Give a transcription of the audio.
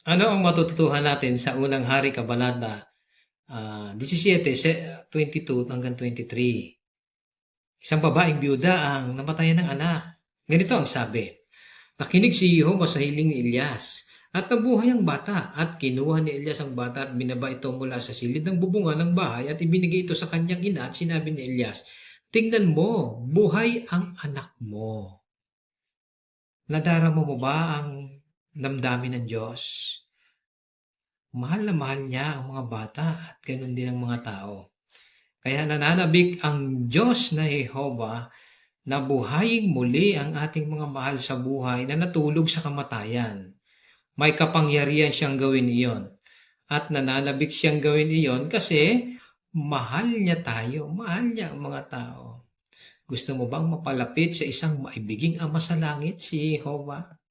Ano ang matututuhan natin sa unang hari kabanata 17, 22 hanggang 23? Isang babaeng biyuda ang namatayan ng anak. Ganito ang sabi, nakinig si Jehovah sa hiling ni Elias at nabuhay ang bata at kinuha ni Elias ang bata at binaba ito mula sa silid ng bubungan ng bahay at ibinigay ito sa kanyang ina at sinabi ni Elias, tingnan mo, buhay ang anak mo. Nadarama mo ba ang damdamin ng Diyos? Mahal na mahal niya ang mga bata at ganoon din ang mga tao. Kaya nananabik ang Diyos na Jehovah na buhayin muli ang ating mga mahal sa buhay na natulog sa kamatayan. May kapangyarihan siyang gawin iyon. At nananabik siyang gawin iyon kasi mahal niya tayo, mahal niya ang mga tao. Gusto mo bang mapalapit sa isang maibiging ama sa langit, si Jehovah?